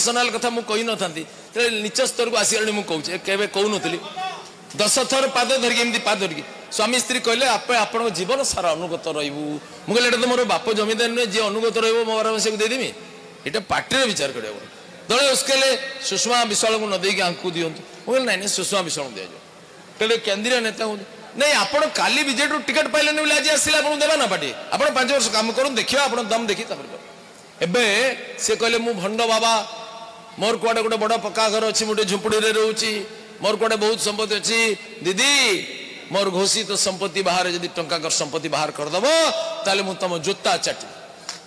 personal कथा मु कही नथांती नीच स्तर को आसीगले मु कहूँ केबे कहू नथली 10 थर पाद धरिकी एमती पाद धरिकी स्वामी स्त्री कहले आपण जीवन सारा अनुगत रही मुझे तो मोर बाप जमीदार नुहे जी अनुगत रहा से देदेमी ये पार्टी विचार कर दले उसके सुषमा विशाल को न देकी आंकु दिंतु मुझे ना सुषमा विशाल को दिजाव कहले केंद्रीय नेता नहीं आपण काली बीजेडी टिकट पाइले बोले आज आसिले आपको देवा ना पार्टी आप 5 वर्ष काम करूँ देखिए आप दम देखी एबे से कहले मु भंड बाबा मोर कुआडे गोटे बड़ पक्का घर अच्छी मुझे झुंपड़ी रे रोची मोर कुआडे बहुत संपत्ति अच्छी दीदी मोर घोषित संपत्ति बाहर यदि टंका संपत्ति बाहर करदेव ताले मु तुम जोता चाटी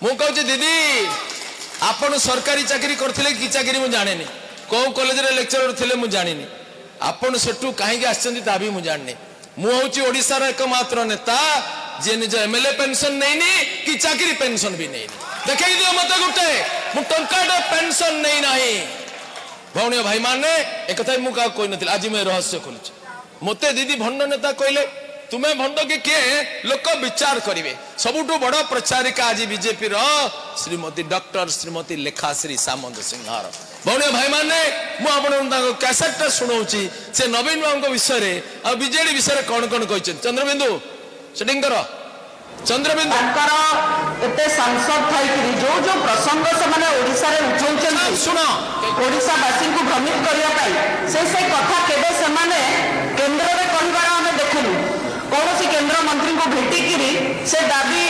मु कहूँ दीदी आपण सरकारी चाकरी करथिले कि चाकरी मु जाने कौ कॉलेज रे लेक्चरर थिले मु जानिनी आपण सेठू कहीं आछंती ता भी मु जाननी मु होची ओडिसा रा एकमात्र नेता जे निज एमएलए पेंशन नैनी कि चाकरी पेंशन भी नैनी देखई दियो मते गुटे मु टंकाटा पेंशन नै नाही भौणी भाई माने एक कथा मु का कोइ नथिल आज मैं रहस्य खोलुची मते दीदी भंड नेता कहले तुम्हें भंड के किए लोक विचार करिवे सबुठु बड़ प्रचारिका आज बीजेपी रो श्रीमती डॉक्टर श्रीमती लेखाश्री सामंत सिंहार भौणी भाई माने मु आपन कैसेट सुनाऊची से नवीन बाबू विषय रे आ बीजेडी विषय कौन कौन कहछन चंद्रबिंदु सेटिंग करो चंद्रबिंदु एते सांसद थाई जो जो प्रसंग से माने ओडिसा रे उठौछन सुनो ओडिसा वासी को भ्रमित करिया पाई से कथा केबे से माने केंद्र रे कहबार हम देखलु कौन केंद्र मंत्री को भेटिकी से दाबी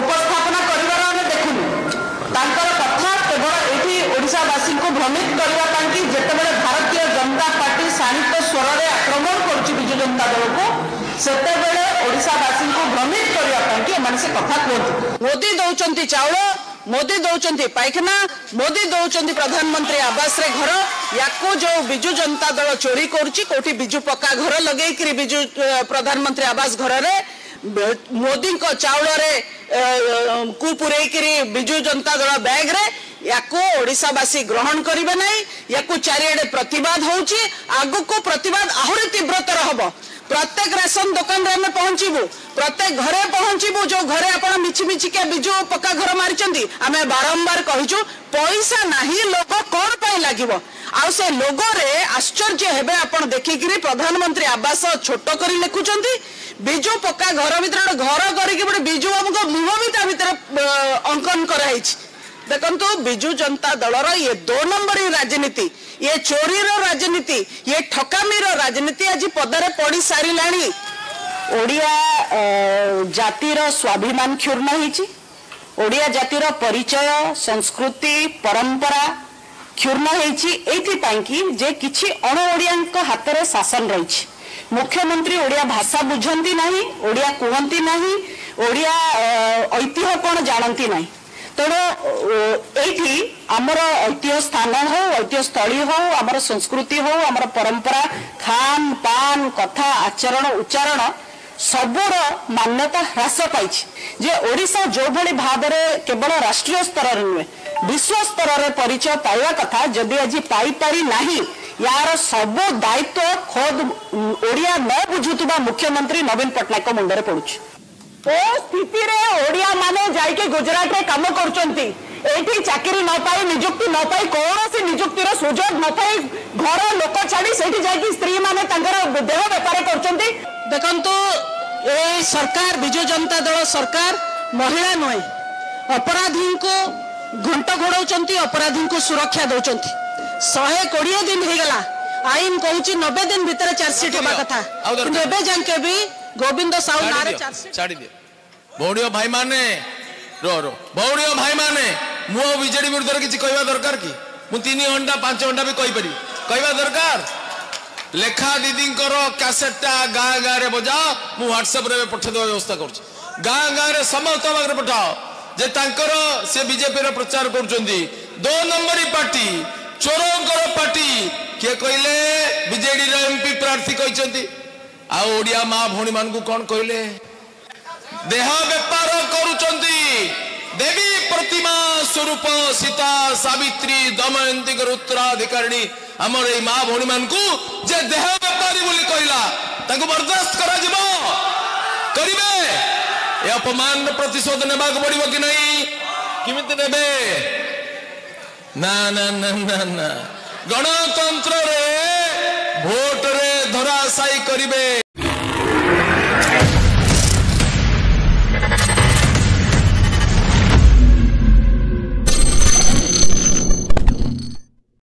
उपस्थापना करिबार हम देखलु तांकर कथा केवल एठी ओडिसावासी को भ्रमित करबा तांकी जेतेबेले भारतीय जनता पार्टी शांत स्वर रे आक्रमण करछि बिजु जनता दल को सेतेबेले ओडिसावासी को भ्रमित करबा तांकी एमान से कथा कहत मोदी दउचंती चाउल मोदी दउचंती पायखाना मोदी दउचंती प्रधानमंत्री आवास रे घर याको जो बिजु जनता दल चोरी करछि कोठी बिजु पक्का घर लगेई करी बिजु प्रधानमंत्री आवास घर रे मोदी को चाउल रे कु पुरई करी बिजु जनता दल बैग रे याको ओडिसावासी ग्रहण करिबे नै याको चारिआडे प्रतिवाद होउची आगु को प्रतिवाद आहुरी तीव्रतर हबो प्रत्येक राशन दुकान रे हम पहुंचीबू प्रत्येक घरे पहुंचीबू जो घरे आपण मिछि मिछि के बिजु पक्का घर मारिचंदी हमें बारंबार कहिचू पैसा नाही लोक कोन पय लागिवो आ से लोगो रे आश्चर्य हेबे आपण देखि कि प्रधानमंत्री आवास छोट करी लिखुचंदी बिजु पक्का घर भीतर घर करी कि बिजु हमको मुह भी ता भीतर अंकन कराइछि देखंतु बिजु जनता दलर ये 2 नंबरी राजनीति ये चोरी रो राजनीति ये ठकामी रो राजनीति आज पदरे पड़ी सारिलाणी ओडिया जातिर स्वाभिमान क्षुर्ण होईची ओडिया जातिर परिचय संस्कृति परंपरा क्षुर्ण होईची एथि पई कि जे किछि अण ओडियांक हातरे शासन रहिछि मुख्यमंत्री ओडिया भाषा बुझंती नाही ओडिया कहंती नाही ओडिया ऐतिह्य कोन जानंती नाही तेणु ये आमर ऐतिह्य स्थान हो ऐतिह्य स्थली हो आमर संस्कृति हो आमर परंपरा खान पान कथा आचरण उच्चारण सबुर मान्यता ह्रास पाई जे ओडिशा जो भली भाव केवल राष्ट्रीय स्तर नुहे विश्व स्तर में परिचय पाइबा कथा जदि आज पाई पारी नाही यार सब दायित्व खोद ओडिया न बुझुतबा मुख्यमंत्री नवीन पट्टनायक मुंडरे पड़ुछि ओ स्थिति रे ओडिया माने जाइके गुजरात रे काम करचंती एठी चाकरी न पाई नियुक्ति न पाई कोनोसी नियुक्तिर सुजोग न पाई घर लोक छाडी सेठी जाइके स्त्री माने तांकर देह व्यापार करचंती देखंतु ए सरकार बिजु जनता दल सरकार महिला नय अपराधी को घंटा घोड़ौचंती अपराधी को सुरक्षा दउचंती 120 दिन हे गला आईन कहूची 90 दिन भीतर चार्जशीट होबा कथा किंतु एबे जानके भी गोविंद साहू नारे चार्जशीट छाड़ी दे भौणियो भाई माने रो भौणियो भाई माने मु बीजेडी विरुद्ध किछि कहबा दरकार कि मु 3 घंटा 5 घंटा भी कहि परि कहबा दरकार लेखा दीदी कैसेटा गाँ गाँ रे बजाओ मु व्हाट्सएप रे पठेदेवा व्यवस्था कर गाँ गाँ रे समस्त भाग पठाओ जे तांकर से बीजेपी रे प्रचार करुचंदी 2 नंबरी पार्टी चोरों पार्टी किए कहले बीजेडी रे एमपी प्रार्थी कहचंदी आ ओडिया मां भौणी मान को कौन कहले देह व्यापार करुचंदी देवी प्रतिमा स्वरूप सीता सावित्री दमयंती उत्तराधिकारिणी आमर ए मां भौणी मान को जे देह व्यापारी बोली कहला ताको बर्दाश्त करा जिवो करिवे ए अपमान प्रतिशोध नेबाक पड़िबो कि नहीं किमित नेबे ना ना ना ना ना गणतंत्र रे भोट रे धराशायी करिवे